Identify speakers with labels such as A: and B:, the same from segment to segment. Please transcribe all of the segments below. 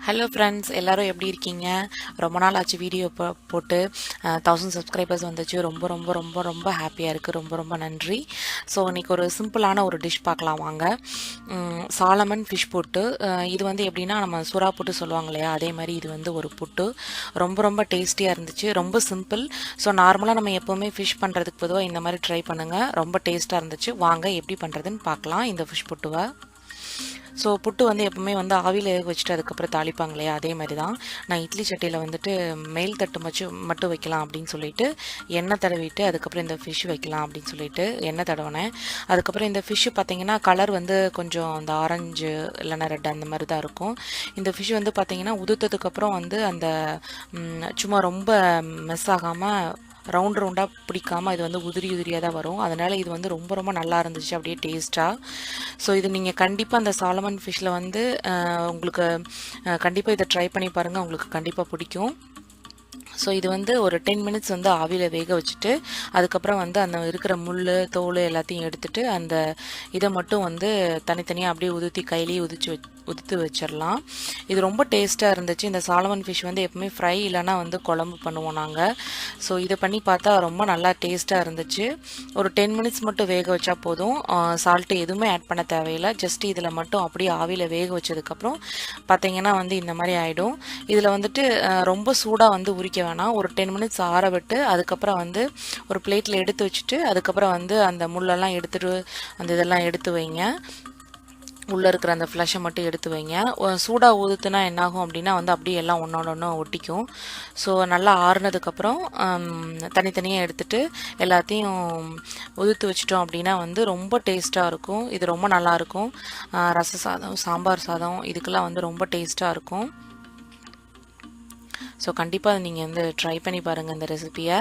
A: Hello friends, எல்லாரும் எப்படி இருக்கீங்க? ரொம்ப நாள் ஆச்சு வீடியோ போட்டு 1000 சப்ஸ்கிரைபர்ஸ் வந்துச்சு. ரொம்ப ரொம்ப ரொம்ப ரொம்ப ஹாப்பியாக இருக்குது. ரொம்ப ரொம்ப நன்றி. ஸோ இன்றைக்கி ஒரு சிம்பிளான ஒரு டிஷ் பார்க்கலாம் வாங்க. சாலமன் ஃபிஷ் புட்டு. இது வந்து எப்படின்னா நம்ம சுறா புட்டு சொல்லுவாங்க இல்லையா, அதே மாதிரி இது வந்து ஒரு புட்டு. ரொம்ப ரொம்ப டேஸ்டியாக இருந்துச்சு. ரொம்ப சிம்பிள். ஸோ நார்மலாக நம்ம எப்போவுமே ஃபிஷ் பண்ணுறதுக்கு பொதுவாக இந்த மாதிரி ட்ரை பண்ணுங்கள். ரொம்ப டேஸ்ட்டாக இருந்துச்சு. வாங்க எப்படி பண்ணுறதுன்னு பார்க்கலாம் இந்த ஃபிஷ் புட்டுவை. ஸோ புட்டு வந்து எப்பவுமே வந்து ஆவியில் வேக வச்சுட்டு அதுக்கப்புறம் தாளிப்பாங்க இல்லையா, அதே மாதிரி தான் நான் இட்லி சட்டியில் வந்துட்டு மேல் தட்டு மட்டும் வைக்கலாம் அப்படின்னு சொல்லிட்டு எண்ணெய் தடவிட்டு அதுக்கப்புறம் இந்த ஃபிஷ் வைக்கலாம் அப்படின்னு சொல்லிட்டு எண்ணெய் தடவினேன். அதுக்கப்புறம் இந்த ஃபிஷ்ஷு பார்த்தீங்கன்னா கலர் வந்து கொஞ்சம் அந்த ஆரஞ்சு இல்லைன்னா ரெட் அந்த மாதிரி தான் இருக்கும். இந்த ஃபிஷ் வந்து பார்த்தீங்கன்னா உதுத்ததுக்கப்புறம் வந்து அந்த சும்மா ரொம்ப மெஸ் ஆகாமல் ரவுண்ட் ரவுண்டாக பிடிக்காமல் இது வந்து உதிரி உதிரியாக தான் வரும். அதனால் இது வந்து ரொம்ப ரொம்ப நல்லா இருந்துச்சு, அப்படியே டேஸ்ட்டாக. ஸோ இது நீங்கள் கண்டிப்பாக அந்த சாலமன் ஃபிஷ்ஷில் வந்து உங்களுக்கு கண்டிப்பாக இதை ட்ரை பண்ணி பாருங்கள், உங்களுக்கு கண்டிப்பாக பிடிக்கும். ஸோ இது வந்து ஒரு 10 மினிட்ஸ் வந்து ஆவியில் வேக வச்சுட்டு அதுக்கப்புறம் வந்து அந்த இருக்கிற முள் தோல் எல்லாத்தையும் எடுத்துட்டு அந்த இதை மட்டும் வந்து தனித்தனியாக அப்படியே உதுத்தி கையிலேயே உதுத்து வச்சிடலாம். இது ரொம்ப டேஸ்ட்டாக இருந்துச்சு. இந்த சாலமன் ஃபிஷ் வந்து எப்பவுமே ஃப்ரை இல்லைனா வந்து குழம்பு பண்ணுவோம் நாங்கள். ஸோ இதை பண்ணி பார்த்தா ரொம்ப நல்லா டேஸ்ட்டாக இருந்துச்சு. ஒரு 10 மினிட்ஸ் மட்டும் வேக வச்சா போதும். சால்ட்டு எதுவுமே ஆட் பண்ண தேவையில்லை. ஜஸ்ட் இதில் மட்டும் அப்படியே ஆவியில் வேக வச்சதுக்கப்புறம் பார்த்தீங்கன்னா வந்து இந்த மாதிரி ஆகிடும். இதில் வந்துட்டு ரொம்ப சூடாக வந்து உரிக்க வேணாம். ஒரு 10 மினிட்ஸ் ஆற விட்டு அதுக்கப்புறம் வந்து ஒரு பிளேட்டில் எடுத்து வச்சுட்டு அதுக்கப்புறம் வந்து அந்த முள்ளெல்லாம் எடுத்துட்டு அந்த இதெல்லாம் எடுத்து வைங்க. உள்ளே இருக்கிற அந்த ஃப்ளஷை மட்டும் எடுத்து வைங்க. சூடாக ஊதுத்துனா என்னாகும் அப்படின்னா வந்து அப்படியே எல்லாம் ஒன்றோட ஒன்று ஒட்டிக்கும். ஸோ நல்லா ஆறுனதுக்கப்புறம் தனித்தனியாக எடுத்துட்டு எல்லாத்தையும் உதுத்து வச்சிட்டோம் அப்படின்னா வந்து ரொம்ப டேஸ்ட்டாக இருக்கும். இது ரொம்ப நல்லாயிருக்கும். ரச சாதம், சாம்பார் சாதம் இதுக்கெல்லாம் வந்து ரொம்ப டேஸ்ட்டாக இருக்கும். ஸோ கண்டிப்பாக நீங்கள் வந்து ட்ரை பண்ணி பாருங்கள் இந்த ரெசிபியை.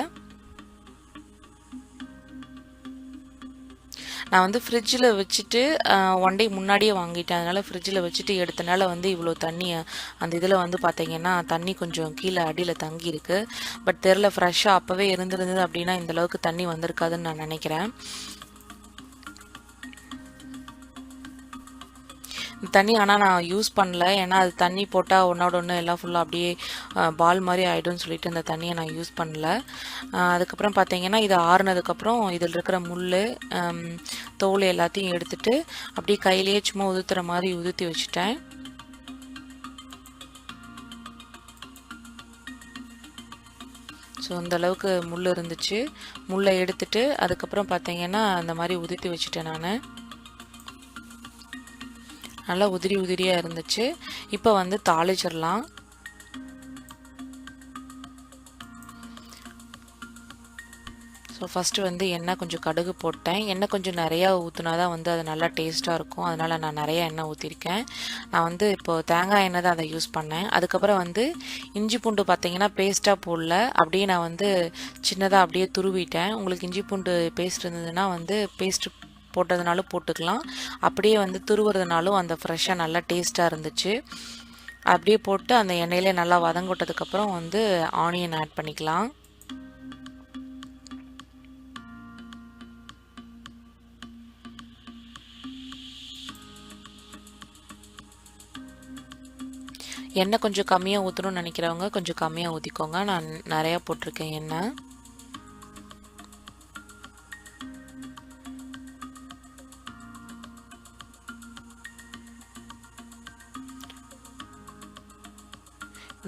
A: நான் வந்து ஃப்ரிட்ஜில் வச்சுட்டு ஒன் டே முன்னாடியே வாங்கிட்டேன். அதனால் ஃப்ரிட்ஜில் வச்சுட்டு எடுத்தனால வந்து இவ்வளோ தண்ணி அந்த இதில் வந்து பார்த்தீங்கன்னா தண்ணி கொஞ்சம் கீழே அடியில் தங்கியிருக்கு. பட் தெரில, ஃப்ரெஷ்ஷாக அப்போவே இருந்திருந்தது அப்படின்னா இந்தளவுக்கு தண்ணி வந்திருக்காதுன்னு நான் நினைக்கிறேன். தண்ணி ஆனால் நான் யூஸ் பண்ணல, ஏன்னா அது தண்ணி போட்டால் ஒன்றோட ஒன்று எல்லாம் ஃபுல்லாக அப்படியே பால் மாதிரி ஆகிடும்னு சொல்லிட்டு அந்த தண்ணியை நான் யூஸ் பண்ணல. அதுக்கப்புறம் பார்த்தீங்கன்னா இது ஆறுனதுக்கப்புறம் இதில் இருக்கிற முள் தோல் எல்லாத்தையும் எடுத்துட்டு அப்படியே கையிலேயே சும்மா உதுத்துற மாதிரி உதுத்தி வச்சுட்டேன். ஸோ அந்தளவுக்கு முள் இருந்துச்சு. முள்ளை எடுத்துட்டு அதுக்கப்புறம் பார்த்தீங்கன்னா அந்த மாதிரி உதுத்தி வச்சுட்டேன் நான். நல்லா உதிரி உதிரியாக இருந்துச்சு. இப்போ வந்து தாளிச்சிடலாம். ஸோ ஃபஸ்ட்டு வந்து எண்ணெய் கொஞ்சம் கடுகு போட்டேன். எண்ணெய் கொஞ்சம் நிறையா ஊற்றினா தான் வந்து அது நல்லா டேஸ்ட்டாக இருக்கும். அதனால் நான் நிறையா எண்ணெய் ஊற்றிருக்கேன். நான் வந்து இப்போது தேங்காய் எண்ணெய் தான் அதை யூஸ் பண்ணேன். அதுக்கப்புறம் வந்து இஞ்சி பூண்டு பார்த்தீங்கன்னா பேஸ்ட்டாக போடல, அப்படியே நான் வந்து சின்னதாக அப்படியே துருவிட்டேன். உங்களுக்கு இஞ்சி பூண்டு பேஸ்ட் இருந்ததுன்னா வந்து பேஸ்ட்டு போட்டதுனாலும் போட்டுக்கலாம், அப்படியே வந்து துருவுறதுனாலும் அந்த ஃப்ரெஷ்ஷாக நல்லா டேஸ்ட்டாக இருந்துச்சு. அப்படியே போட்டு அந்த எண்ணெயிலே நல்லா வதங்கொட்டதுக்கப்புறம் வந்து ஆனியன் ஆட் பண்ணிக்கலாம். எண்ணெய் கொஞ்சம் கம்மியாக ஊற்றணும்னு நினைக்கிறவங்க கொஞ்சம் கம்மியாக ஊற்றிக்கோங்க. நான் நிறையா போட்டிருக்கேன் எண்ணெய்.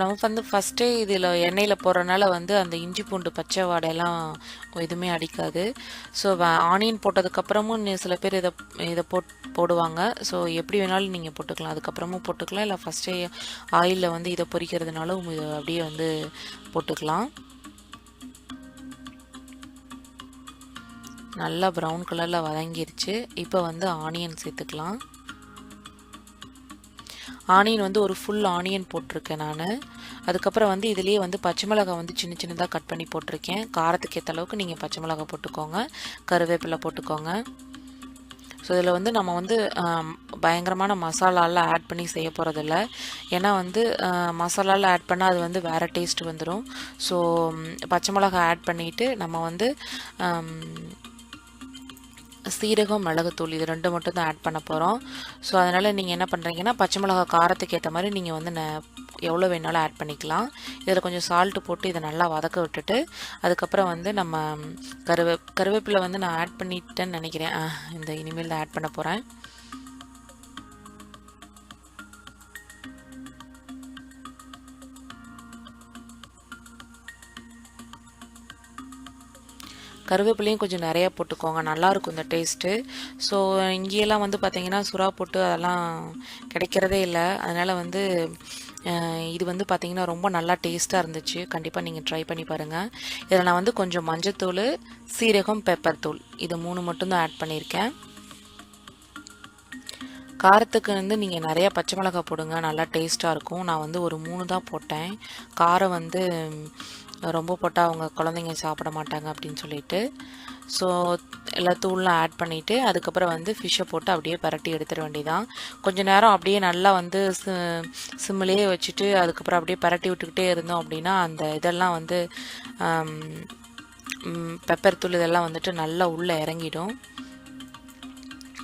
A: நம்ம வந்து ஃபஸ்ட்டே இதில் எண்ணெயில் போடுறதுனால வந்து அந்த இஞ்சி பூண்டு பச்சை வாடையெல்லாம் எதுவுமே அடிக்காது. ஸோ ஆனியன் போட்டதுக்கப்புறமும் சில பேர் இதை போடுவாங்க. ஸோ எப்படி வேணாலும் நீங்கள் போட்டுக்கலாம், அதுக்கப்புறமும் போட்டுக்கலாம், இல்லை ஃபஸ்ட்டே ஆயிலில் வந்து இதை பொரிக்கிறதுனாலும் இதை அப்படியே வந்து போட்டுக்கலாம். நல்லா ப்ரௌன் கலரில் வதங்கிருச்சு. இப்போ வந்து ஆனியன் சேர்த்துக்கலாம். ஆனியன் வந்து ஒரு ஃபுல் ஆனியன் போட்டிருக்கேன் நான். அதுக்கப்புறம் வந்து இதுலேயே வந்து பச்சை மிளகாய் வந்து சின்ன சின்னதாக கட் பண்ணி போட்டிருக்கேன். காரத்துக்கு ஏற்ற அளவுக்கு நீங்கள் பச்சை மிளகாய் போட்டுக்கோங்க, கருவேப்பிலை போட்டுக்கோங்க. ஸோ இதில் வந்து நம்ம வந்து பயங்கரமான மசாலாலாம் ஆட் பண்ணி செய்ய போகிறதில்ல, ஏன்னா வந்து மசாலாலாம் ஆட் பண்ணால் அது வந்து வேறு டேஸ்ட் வந்துடும். ஸோ பச்சை மிளகாய் ஆட் பண்ணிவிட்டு நம்ம வந்து சீரகம், மிளகுத்தூள் இது 2 மட்டும் தான் ஆட் பண்ண போகிறோம். ஸோ அதனால் நீங்கள் என்ன பண்ணுறீங்கன்னா பச்சை மிளகா காரத்துக்கு ஏற்ற மாதிரி நீங்கள் வந்து எவ்வளோ வேணாலும் ஆட் பண்ணிக்கலாம். இதில் கொஞ்சம் சால்ட்டு போட்டு இதை நல்லா வதக்க விட்டுட்டு அதுக்கப்புறம் வந்து நம்ம கருவேப்பிலை வந்து நான் ஆட் பண்ணிட்டேன்னு நினைக்கிறேன். இந்த இனிமேல் தான் ஆட் பண்ண போகிறேன். கருவேப்பிலையும் கொஞ்சம் நிறையா போட்டுக்கோங்க, நல்லாயிருக்கும் இந்த டேஸ்ட்டு. ஸோ இங்கேயெல்லாம் வந்து பார்த்திங்கன்னா சுறா போட்டு அதெல்லாம் கிடைக்கிறதே இல்லை. அதனால் வந்து இது வந்து பார்த்திங்கன்னா ரொம்ப நல்லா டேஸ்ட்டாக இருந்துச்சு. கண்டிப்பாக நீங்கள் ட்ரை பண்ணி பாருங்கள். இதில் நான் வந்து கொஞ்சம் மஞ்சத்தூள், சீரகம், பெப்பர் தூள் இது 3 மட்டும்தான் ஆட் பண்ணியிருக்கேன். காரத்துக்கு வந்து நீங்கள் நிறையா பச்சை மிளகாய் போடுங்க, நல்லா டேஸ்ட்டாக இருக்கும். நான் வந்து ஒரு 3 தான் போட்டேன். காரம் வந்து ரொம்ப போட்டால் அவங்க குழந்தைங்க சாப்பிட மாட்டாங்க அப்படின்னு சொல்லிட்டு. ஸோ எல்லா தூள்லாம் ஆட் பண்ணிவிட்டு அதுக்கப்புறம் வந்து ஃபிஷ்ஷை போட்டு அப்படியே பரட்டி எடுத்துட வேண்டியதான். கொஞ்சம் நேரம் அப்படியே நல்லா வந்து சிம்மிலேயே வச்சுட்டு அதுக்கப்புறம் அப்படியே பரட்டி விட்டுக்கிட்டே இருந்தோம் அப்படின்னா அந்த இதெல்லாம் வந்து பெப்பர் தூள் இதெல்லாம் வந்துட்டு நல்லா உள்ளே இறங்கிடும்.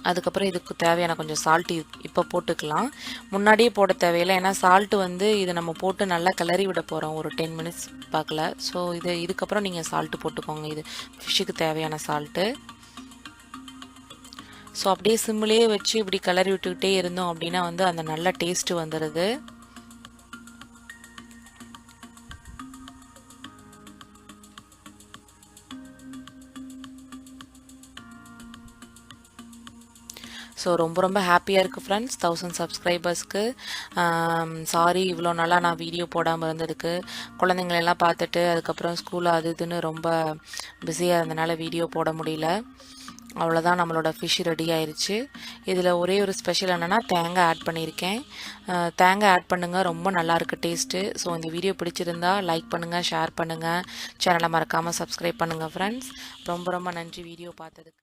A: அதுக்கப்புறம் இதுக்கு தேவையான கொஞ்சம் சால்ட்டு இப்போ போட்டுக்கலாம். முன்னாடியே போட தேவையில்லை, ஏன்னா சால்ட்டு வந்து இது நம்ம போட்டு நல்லா கிளறி விட போகிறோம் ஒரு 10 மினிட்ஸ் பார்க்கல. ஸோ இதுக்கப்புறம் நீங்கள் சால்ட்டு போட்டுக்கோங்க, இது ஃபிஷ்ஷுக்கு தேவையான சால்ட்டு. ஸோ அப்படியே சிம்மிலேயே வச்சு இப்படி கிளறி விட்டுக்கிட்டே இருந்தோம் அப்படின்னா வந்து அந்த நல்ல டேஸ்ட்டு வந்துடுது. ஸோ ரொம்ப ஹாப்பியாக இருக்குது ஃப்ரெண்ட்ஸ் 1000 சப்ஸ்கிரைபர்ஸ்க்கு. சாரி இவ்வளோ நாளாக நான் வீடியோ போடாமல் இருந்ததுக்கு. குழந்தைங்களெல்லாம் பார்த்துட்டு அதுக்கப்புறம் ஸ்கூல் அது இதுன்னு ரொம்ப பிஸியாக இருந்தனால வீடியோ போட முடியல. அவ்வளோதான், நம்மளோட ஃபிஷ் ரெடி ஆயிடுச்சு. இதில் ஒரே ஒரு ஸ்பெஷல் என்னென்னா தேங்காய் ஆட் பண்ணியிருக்கேன். தேங்காய் ஆட் பண்ணுங்கள், ரொம்ப நல்லாயிருக்கு டேஸ்ட்டு. ஸோ இந்த வீடியோ பிடிச்சிருந்தா லைக் பண்ணுங்கள், ஷேர் பண்ணுங்கள், சேனலை மறக்காமல் சப்ஸ்கிரைப் பண்ணுங்கள் ஃப்ரெண்ட்ஸ். ரொம்ப நன்றி வீடியோ பார்த்ததுக்கு.